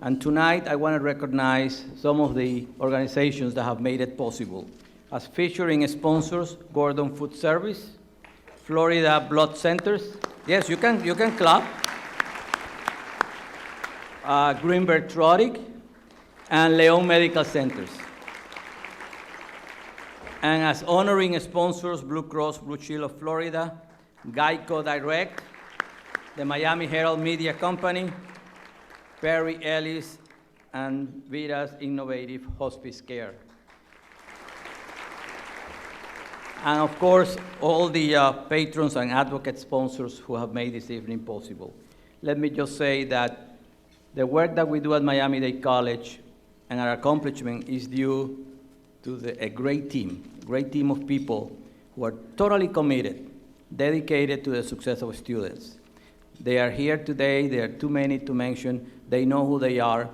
And tonight, I want to recognize some of the organizations that have made it possible. As featuring sponsors, Gordon Food Service, Florida Blood Centers. Yes, you can clap. Greenberg Traurig, and Leon Medical Centers. And as honoring sponsors, Blue Cross Blue Shield of Florida, Geico Direct, the Miami Herald Media Company, Perry Ellis, and Vita's Innovative Hospice Care. And of course, all the patrons and advocate sponsors who have made this evening possible. Let me just say that the work that we do at Miami-Dade College and our accomplishment is due to a great team of people who are totally committed, dedicated to the success of students. They are here today. There are too many to mention. They know who they are.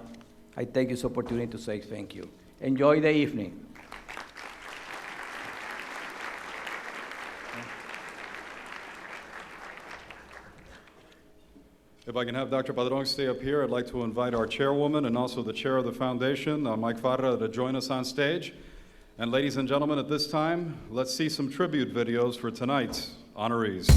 I take this opportunity to say thank you. Enjoy the evening. If I can have Dr. Padron stay up here, I'd like to invite our chairwoman and also the chair of the foundation, Mike Farra, to join us on stage. And ladies and gentlemen, at this time, let's see some tribute videos for tonight's honorees.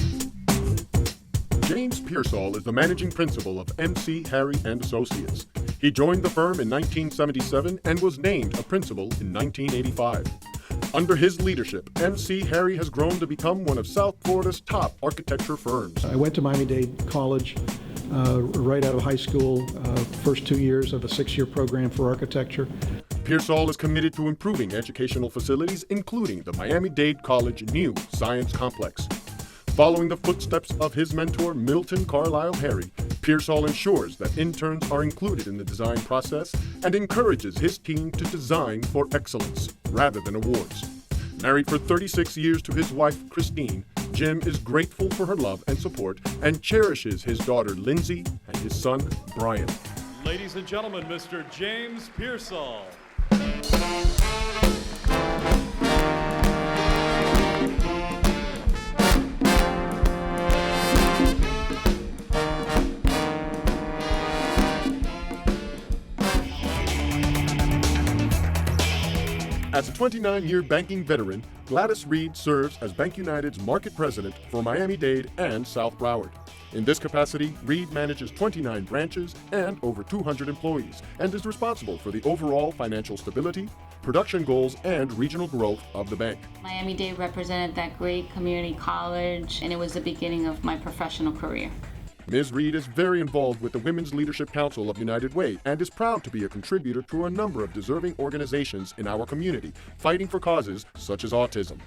James Pearsall is the managing principal of MC Harry & Associates. He joined the firm in 1977 and was named a principal in 1985. Under his leadership, MC Harry has grown to become one of South Florida's top architecture firms. I went to Miami-Dade College right out of high school, first 2 years of a 6-year program for architecture. Pearsall is committed to improving educational facilities, including the Miami-Dade College new Science Complex. Following the footsteps of his mentor, Milton Carlisle Harry, Pearsall ensures that interns are included in the design process and encourages his team to design for excellence rather than awards. Married for 36 years to his wife, Christine, Jim is grateful for her love and support and cherishes his daughter, Lindsay, and his son, Brian. Ladies and gentlemen, Mr. James Pearsall. As a 29-year banking veteran, Gladys Reed serves as Bank United's market president for Miami-Dade and South Broward. In this capacity, Reed manages 29 branches and over 200 employees and is responsible for the overall financial stability, production goals, and regional growth of the bank. Miami-Dade represented that great community college, and it was the beginning of my professional career. Ms. Reed is very involved with the Women's Leadership Council of United Way and is proud to be a contributor to a number of deserving organizations in our community, fighting for causes such as autism.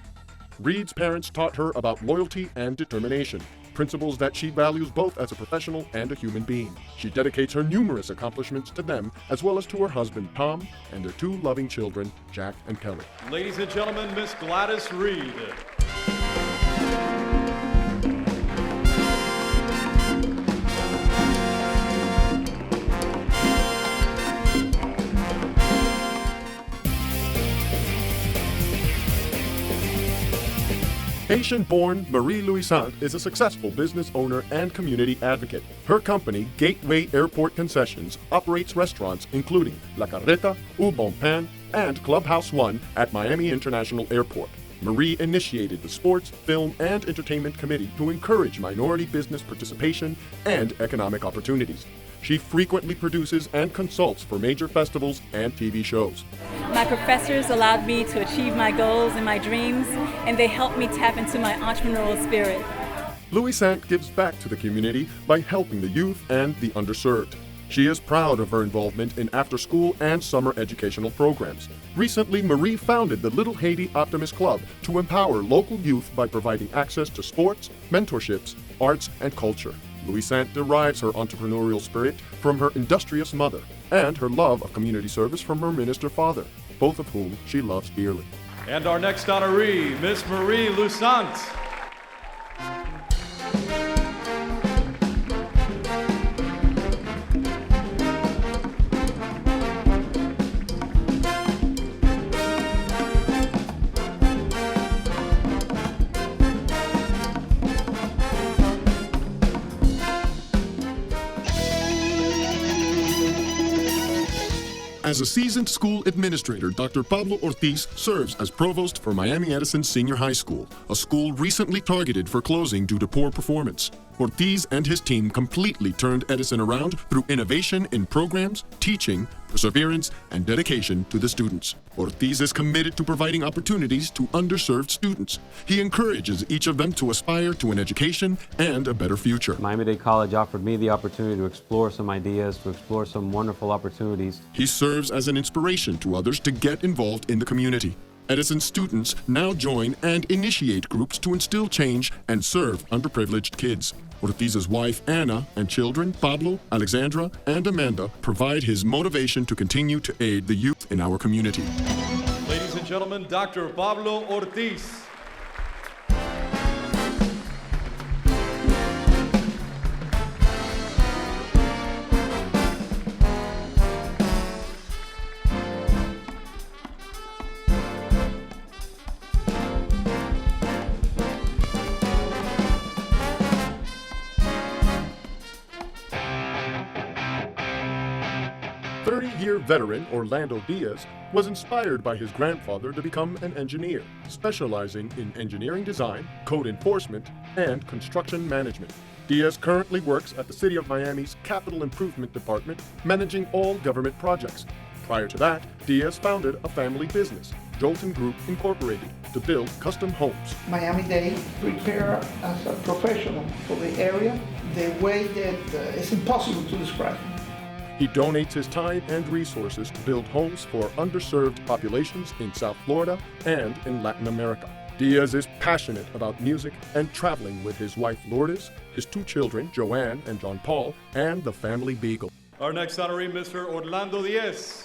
Reed's parents taught her about loyalty and determination, principles that she values both as a professional and a human being. She dedicates her numerous accomplishments to them, as well as to her husband, Tom, and their 2 loving children, Jack and Kelly. Ladies and gentlemen, Miss Gladys Reed. Haitian-born Marie Louisant is a successful business owner and community advocate. Her company, Gateway Airport Concessions, operates restaurants including La Carreta, U Bon Pain, and Clubhouse One at Miami International Airport. Marie initiated the Sports, Film, and Entertainment Committee to encourage minority business participation and economic opportunities. She frequently produces and consults for major festivals and TV shows. My professors allowed me to achieve my goals and my dreams, and they helped me tap into my entrepreneurial spirit. Louisant gives back to the community by helping the youth and the underserved. She is proud of her involvement in after-school and summer educational programs. Recently, Marie founded the Little Haiti Optimist Club to empower local youth by providing access to sports, mentorships, arts, and culture. Louisant derives her entrepreneurial spirit from her industrious mother and her love of community service from her minister father, both of whom she loves dearly. And our next honoree, Miss Marie Louisant. As a seasoned school administrator, Dr. Pablo Ortiz serves as provost for Miami Edison Senior High School, a school recently targeted for closing due to poor performance. Ortiz and his team completely turned Edison around through innovation in programs, teaching, perseverance, and dedication to the students. Ortiz is committed to providing opportunities to underserved students. He encourages each of them to aspire to an education and a better future. Miami-Dade College offered me the opportunity to explore some ideas, to explore some wonderful opportunities. He serves as an inspiration to others to get involved in the community. Edison students now join and initiate groups to instill change and serve underprivileged kids. Ortiz's wife, Anna, and children, Pablo, Alexandra, and Amanda, provide his motivation to continue to aid the youth in our community. Ladies and gentlemen, Dr. Pablo Ortiz. Veteran Orlando Diaz was inspired by his grandfather to become an engineer, specializing in engineering design, code enforcement, and construction management. Diaz currently works at the City of Miami's Capital Improvement Department, managing all government projects. Prior to that, Diaz founded a family business, Jolton Group Incorporated, to build custom homes. Miami-Dade prepare as a professional for the area the way that it's impossible to describe. He donates his time and resources to build homes for underserved populations in South Florida and in Latin America. Diaz is passionate about music and traveling with his wife Lourdes, his two children, Joanne and John Paul, and the family beagle. Our next honoree, Mr. Orlando Diaz.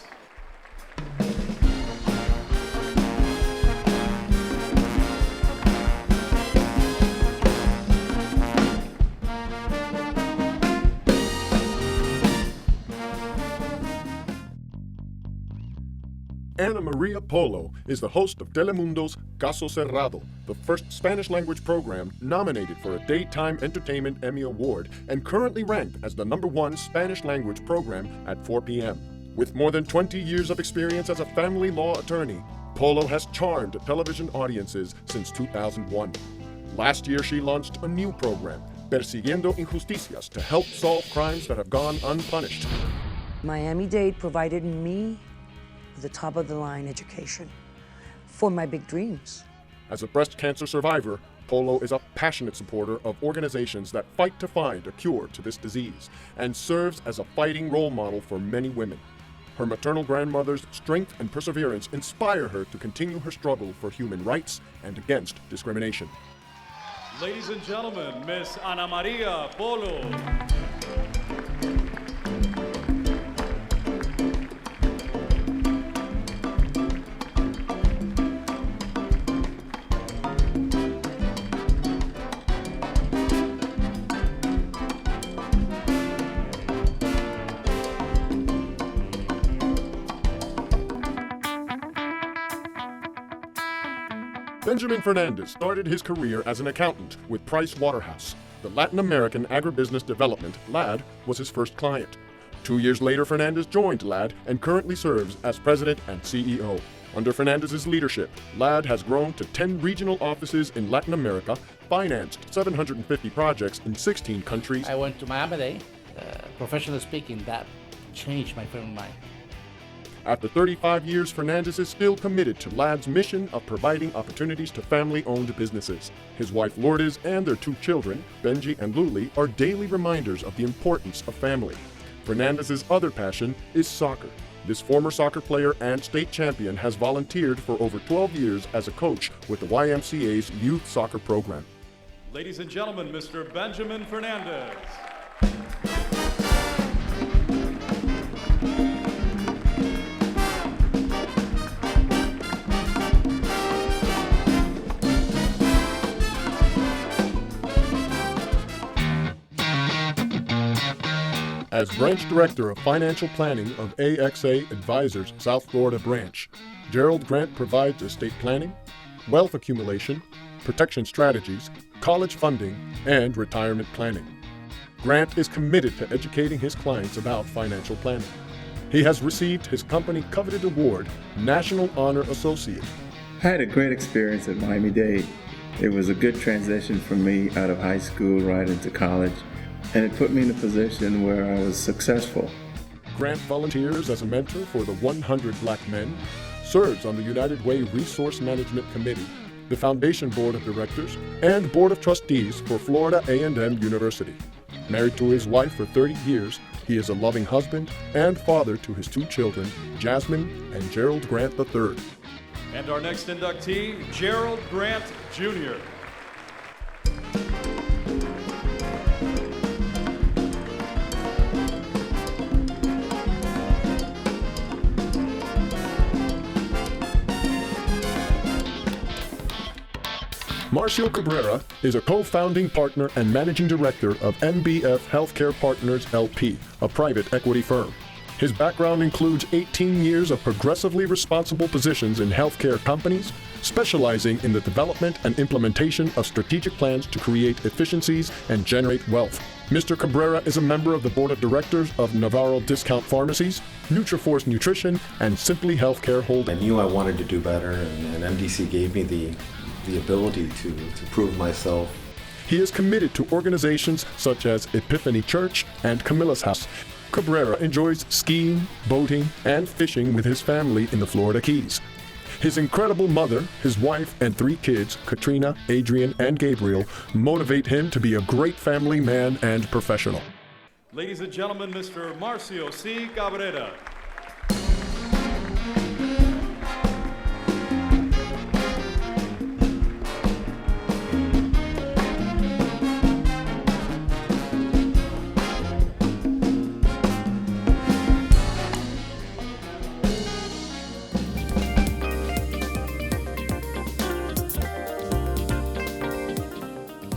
Ana Maria Polo is the host of Telemundo's Caso Cerrado, the first Spanish-language program nominated for a Daytime Entertainment Emmy Award and currently ranked as the #1 Spanish-language program at 4 p.m. With more than 20 years of experience as a family law attorney, Polo has charmed television audiences since 2001. Last year, she launched a new program, Persiguiendo Injusticias, to help solve crimes that have gone unpunished. Miami-Dade provided me the top-of-the-line education for my big dreams. As a breast cancer survivor, Polo is a passionate supporter of organizations that fight to find a cure to this disease and serves as a fighting role model for many women. Her maternal grandmother's strength and perseverance inspire her to continue her struggle for human rights and against discrimination. Ladies and gentlemen, Miss Ana Maria Polo. Benjamin Fernandez started his career as an accountant with Price Waterhouse. The Latin American Agribusiness Development, LAD, was his first client. 2 years later, Fernandez joined LAD and currently serves as president and CEO. Under Fernandez's leadership, LAD has grown to 10 regional offices in Latin America, financed 750 projects in 16 countries. I went to Miami-Dade. Professionally speaking, that changed my frame of mind. After 35 years, Fernandez is still committed to LAD's mission of providing opportunities to family-owned businesses. His wife Lourdes and their two children, Benji and Luli, are daily reminders of the importance of family. Fernandez's other passion is soccer. This former soccer player and state champion has volunteered for over 12 years as a coach with the YMCA's youth soccer program. Ladies and gentlemen, Mr. Benjamin Fernandez. As branch director of financial planning of AXA Advisors South Florida branch, Gerald Grant provides estate planning, wealth accumulation, protection strategies, college funding, and retirement planning. Grant is committed to educating his clients about financial planning. He has received his company coveted award, National Honor Associate. I had a great experience at Miami-Dade. It was a good transition for me out of high school right into college, and it put me in a position where I was successful. Grant volunteers as a mentor for the 100 Black Men, serves on the United Way Resource Management Committee, the Foundation Board of Directors, and Board of Trustees for Florida A&M University. Married to his wife for 30 years, he is a loving husband and father to his 2 children, Jasmine and Gerald Grant III. And our next inductee, Gerald Grant Jr. Marcio Cabrera is a co-founding partner and managing director of MBF Healthcare Partners LP, a private equity firm. His background includes 18 years of progressively responsible positions in healthcare companies, specializing in the development and implementation of strategic plans to create efficiencies and generate wealth. Mr. Cabrera is a member of the board of directors of Navarro Discount Pharmacies, Nutriforce Nutrition, and Simply Healthcare Holdings. I knew I wanted to do better, and MDC gave me the ability to prove myself. He is committed to organizations such as Epiphany Church and Camilla's House. Cabrera enjoys skiing, boating, and fishing with his family in the Florida Keys. His incredible mother, his wife, and 3 kids, Katrina, Adrian, and Gabriel, motivate him to be a great family man and professional. Ladies and gentlemen, Mr. Marcio C. Cabrera.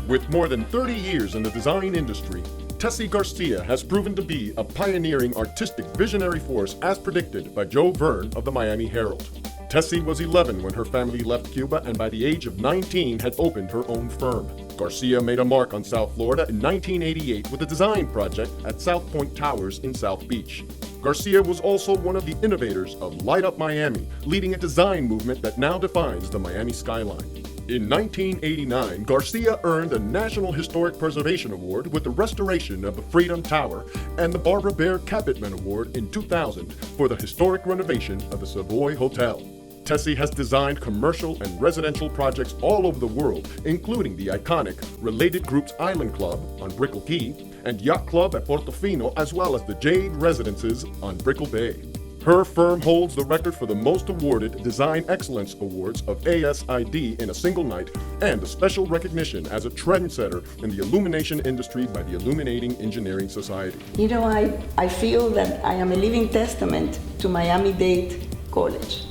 With more than 30 years in the design industry, Tessie Garcia has proven to be a pioneering artistic visionary force as predicted by Joe Verne of the Miami Herald. Tessie was 11 when her family left Cuba and by the age of 19 had opened her own firm. Garcia made a mark on South Florida in 1988 with a design project at South Point Towers in South Beach. Garcia was also one of the innovators of Light Up Miami, leading a design movement that now defines the Miami skyline. In 1989, Garcia earned a National Historic Preservation Award with the restoration of the Freedom Tower and the Barbara Bear Capitman Award in 2000 for the historic renovation of the Savoy Hotel. Tessie has designed commercial and residential projects all over the world, including the iconic Related Groups Island Club on Brickell Key and Yacht Club at Portofino, as well as the Jade Residences on Brickell Bay. Her firm holds the record for the most awarded Design Excellence Awards of ASID in a single night and a special recognition as a trendsetter in the illumination industry by the Illuminating Engineering Society. You know, I feel that I am a living testament to Miami-Dade College.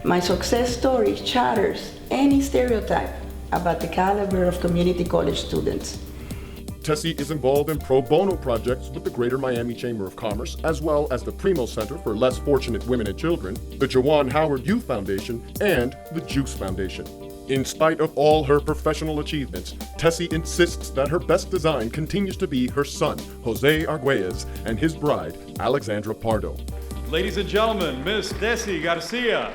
My success story shatters any stereotype about the caliber of community college students. Tessie is involved in pro bono projects with the Greater Miami Chamber of Commerce, as well as the Primo Center for Less Fortunate Women and Children, the Jawan Howard Youth Foundation, and the Juice Foundation. In spite of all her professional achievements, Tessie insists that her best design continues to be her son, Jose Arguelles, and his bride, Alexandra Pardo. Ladies and gentlemen, Miss Tessie Garcia.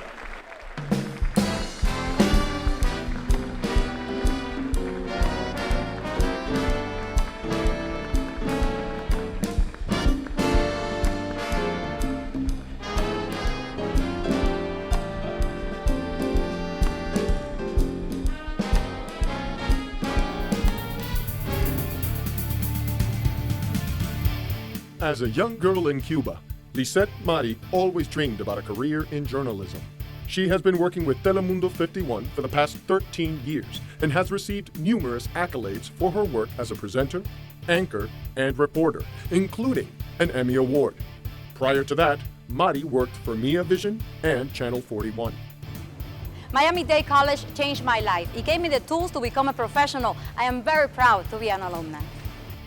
As a young girl in Cuba, Lisette Mari always dreamed about a career in journalism. She has been working with Telemundo 51 for the past 13 years and has received numerous accolades for her work as a presenter, anchor, and reporter, including an Emmy Award. Prior to that, Mari worked for Mia Vision and Channel 41. Miami-Dade College changed my life. It gave me the tools to become a professional. I am very proud to be an alumni.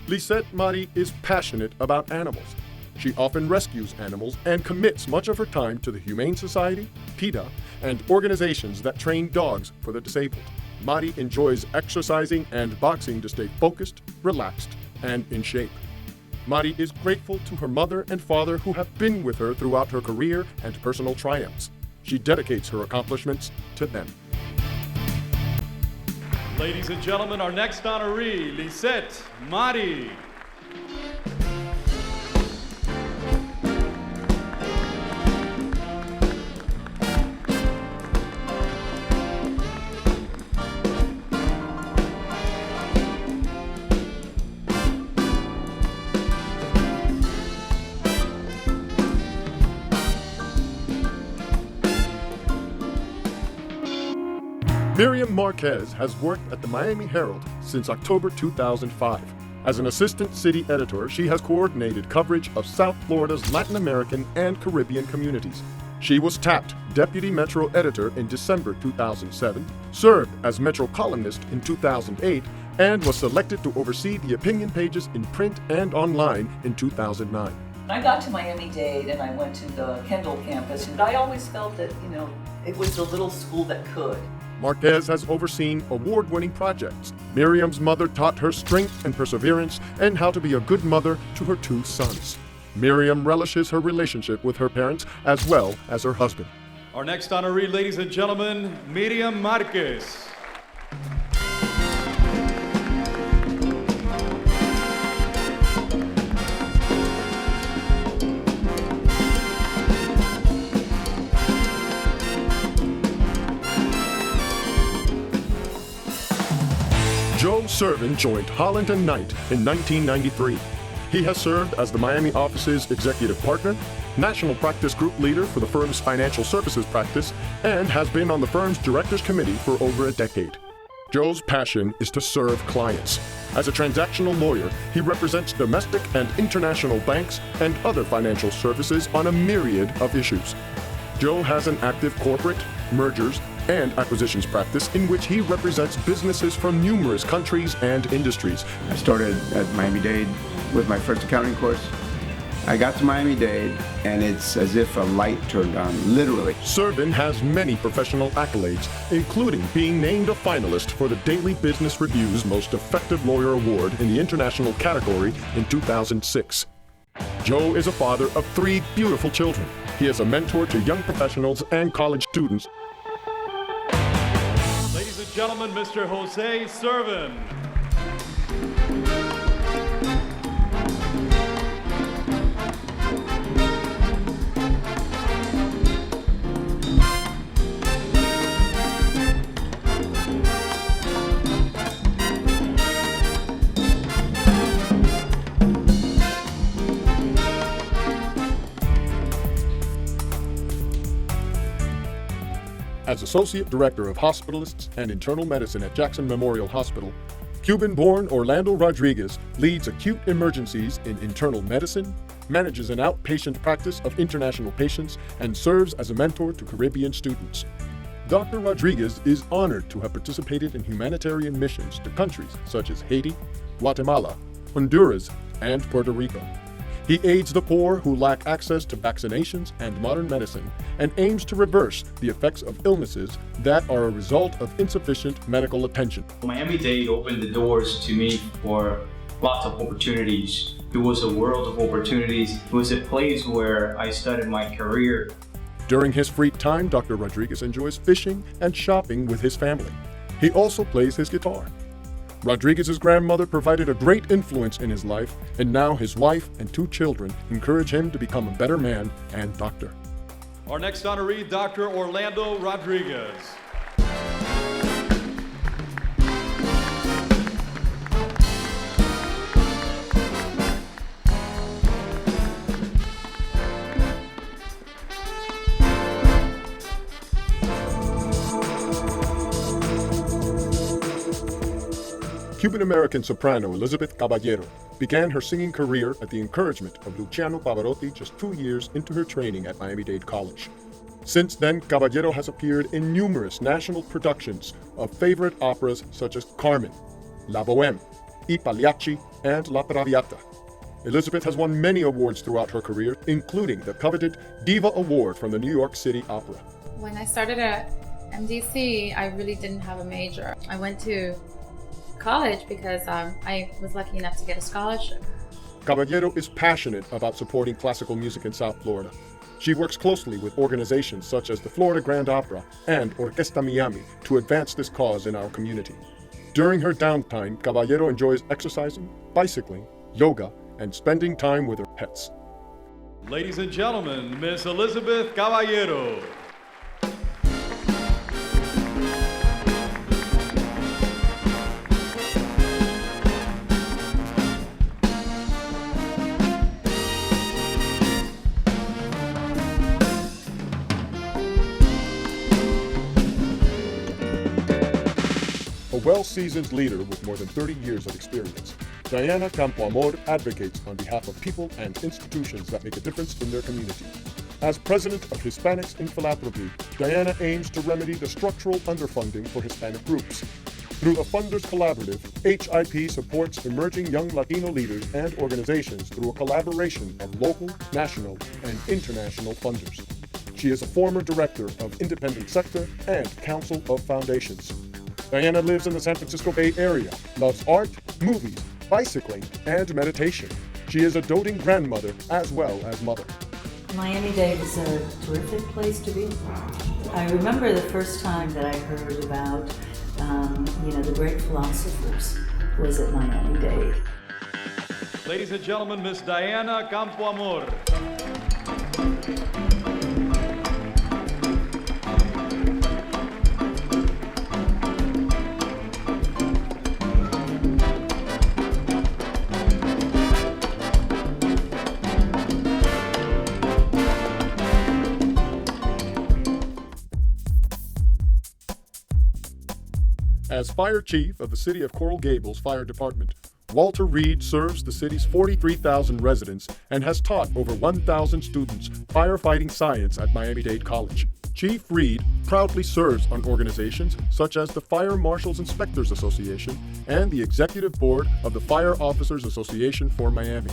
Lisette Mari is passionate about animals. She often rescues animals and commits much of her time to the Humane Society, PETA, and organizations that train dogs for the disabled. Mari enjoys exercising and boxing to stay focused, relaxed, and in shape. Mari is grateful to her mother and father who have been with her throughout her career and personal triumphs. She dedicates her accomplishments to them. Ladies and gentlemen, our next honoree, Lisette Mari. Miriam Marquez has worked at the Miami Herald since October 2005. As an assistant city editor, she has coordinated coverage of South Florida's Latin American and Caribbean communities. She was tapped deputy Metro editor in December 2007, served as Metro columnist in 2008, and was selected to oversee the opinion pages in print and online in 2009. I got to Miami-Dade and I went to the Kendall campus, and I always felt that, it was the little school that could. Marquez has overseen award-winning projects. Miriam's mother taught her strength and perseverance and how to be a good mother to her 2 sons. Miriam relishes her relationship with her parents as well as her husband. Our next honoree, ladies and gentlemen, Miriam Marquez. Joe Servin joined Holland & Knight in 1993. He has served as the Miami office's executive partner, national practice group leader for the firm's financial services practice, and has been on the firm's directors committee for over a decade. Joe's passion is to serve clients. As a transactional lawyer, he represents domestic and international banks and other financial services on a myriad of issues. Joe has an active corporate, mergers, and acquisitions practice in which he represents businesses from numerous countries and industries. I started at Miami-Dade with my first accounting course. I got to Miami-Dade and it's as if a light turned on, literally. Servin has many professional accolades, including being named a finalist for the Daily Business Review's Most Effective Lawyer Award in the international category in 2006. Joe is a father of 3 beautiful children. He is a mentor to young professionals and college students. Ladies and gentlemen, Mr. Jose Servin. As Associate Director of Hospitalists and Internal Medicine at Jackson Memorial Hospital, Cuban-born Orlando Rodriguez leads acute emergencies in internal medicine, manages an outpatient practice of international patients, and serves as a mentor to Caribbean students. Dr. Rodriguez is honored to have participated in humanitarian missions to countries such as Haiti, Guatemala, Honduras, and Puerto Rico. He aids the poor who lack access to vaccinations and modern medicine and aims to reverse the effects of illnesses that are a result of insufficient medical attention. Miami-Dade opened the doors to me for lots of opportunities. It was a world of opportunities. It was a place where I started my career. During his free time, Dr. Rodriguez enjoys fishing and shopping with his family. He also plays his guitar. Rodriguez's grandmother provided a great influence in his life, and now his wife and 2 children encourage him to become a better man and doctor. Our next honoree, Dr. Orlando Rodriguez. Cuban-American soprano Elizabeth Caballero began her singing career at the encouragement of Luciano Pavarotti just 2 years into her training at Miami-Dade College. Since then, Caballero has appeared in numerous national productions of favorite operas such as Carmen, La Bohème, I Pagliacci, and La Traviata. Elizabeth has won many awards throughout her career, including the coveted Diva Award from the New York City Opera. When I started at MDC, I really didn't have a major. I went to college because I was lucky enough to get a scholarship. Caballero is passionate about supporting classical music in South Florida. She works closely with organizations such as the Florida Grand Opera and Orquesta Miami to advance this cause in our community. During her downtime, Caballero enjoys exercising, bicycling, yoga, and spending time with her pets. Ladies and gentlemen, Miss Elizabeth Caballero. A well-seasoned leader with more than 30 years of experience, Diana Campoamor advocates on behalf of people and institutions that make a difference in their community. As president of Hispanics in Philanthropy, Diana aims to remedy the structural underfunding for Hispanic groups. Through the Funders Collaborative, HIP supports emerging young Latino leaders and organizations through a collaboration of local, national, and international funders. She is a former director of Independent Sector and Council of Foundations. Diana lives in the San Francisco Bay Area, loves art, movies, bicycling, and meditation. She is a doting grandmother as well as mother. Miami-Dade is a terrific place to be. I remember the first time that I heard about, the great philosophers was at Miami-Dade. Ladies and gentlemen, Miss Diana Campoamor. As fire chief of the City of Coral Gables Fire Department, Walter Reed serves the city's 43,000 residents and has taught over 1,000 students firefighting science at Miami-Dade College. Chief Reed proudly serves on organizations such as the Fire Marshals Inspectors Association and the Executive Board of the Fire Officers Association for Miami.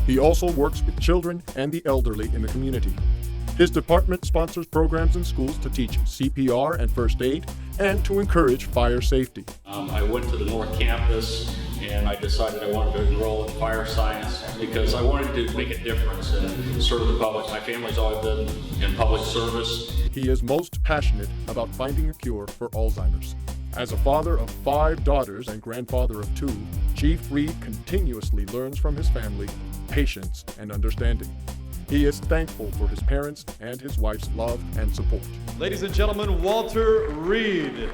He also works with children and the elderly in the community. His department sponsors programs in schools to teach CPR and first aid and to encourage fire safety. I went to the North Campus and I decided I wanted to enroll in fire science because I wanted to make a difference and serve the public. My family's always been in public service. He is most passionate about finding a cure for Alzheimer's. As a father of 5 daughters and grandfather of 2, Chief Reed continuously learns from his family, patience, and understanding. He is thankful for his parents and his wife's love and support. Ladies and gentlemen, Walter Reed.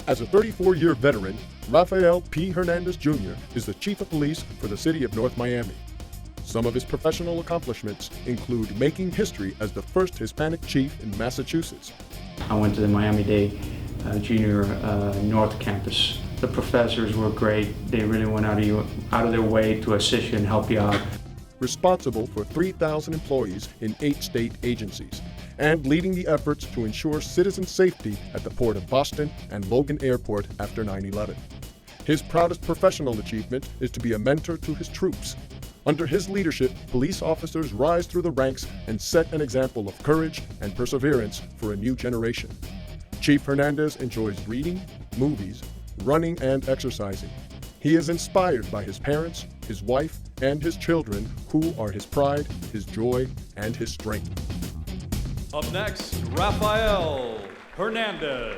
As a 34-year veteran, Rafael P. Hernandez Jr. is the Chief of Police for the City of North Miami. Some of his professional accomplishments include making history as the first Hispanic chief in Massachusetts. I went to the Miami-Dade Junior North Campus. The professors were great. They really went out of their way to assist you and help you out. Responsible for 3,000 employees in 8 state agencies, and leading the efforts to ensure citizen safety at the Port of Boston and Logan Airport after 9/11. His proudest professional achievement is to be a mentor to his troops. Under his leadership, police officers rise through the ranks and set an example of courage and perseverance for a new generation. Chief Hernandez enjoys reading, movies, running, and exercising. He is inspired by his parents, his wife, and his children, who are his pride, his joy, and his strength. Up next, Rafael Hernandez.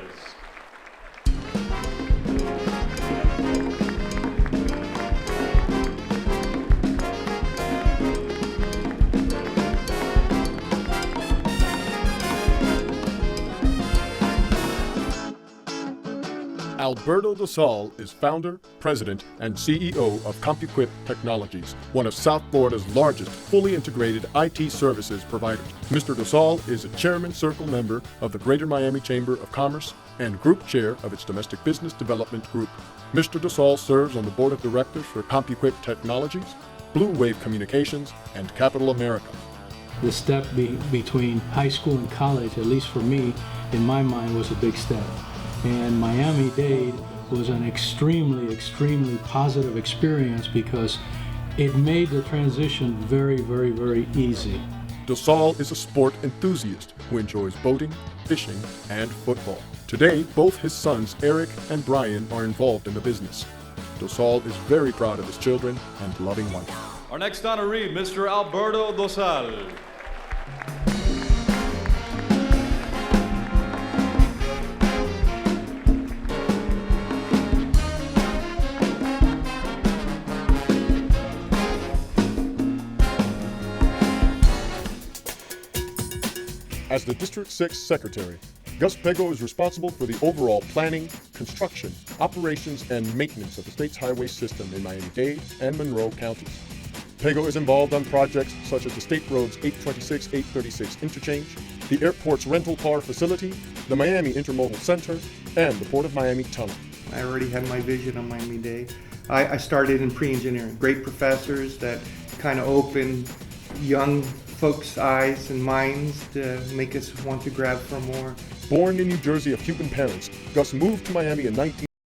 Alberto Dosal is founder, president, and CEO of CompuQuip Technologies, one of South Florida's largest fully integrated IT services providers. Mr. Dosal is a chairman circle member of the Greater Miami Chamber of Commerce and group chair of its domestic business development group. Mr. Dosal serves on the board of directors for CompuQuip Technologies, Blue Wave Communications, and Capital America. The step between high school and college, at least for me, in my mind, was a big step. And Miami-Dade was an extremely, extremely positive experience because It made the transition very, very, very easy. DeSaul is a sport enthusiast who enjoys boating, fishing, and football. Today, both his sons, Eric and Brian, are involved in the business. DeSaul is very proud of his children and loving wife. Our next honoree, Mr. Alberto Dosal. As the District 6 Secretary, Gus Pego is responsible for the overall planning, construction, operations, and maintenance of the state's highway system in Miami-Dade and Monroe counties. Pego is involved on projects such as the State Roads 826-836 interchange, the airport's rental car facility, the Miami Intermodal Center, and the Port of Miami Tunnel. I already had my vision on Miami-Dade. I started in pre-engineering. Great professors that kind of opened young folks' eyes and minds to make us want to grab for more. Born in New Jersey of Cuban parents, Gus moved to Miami in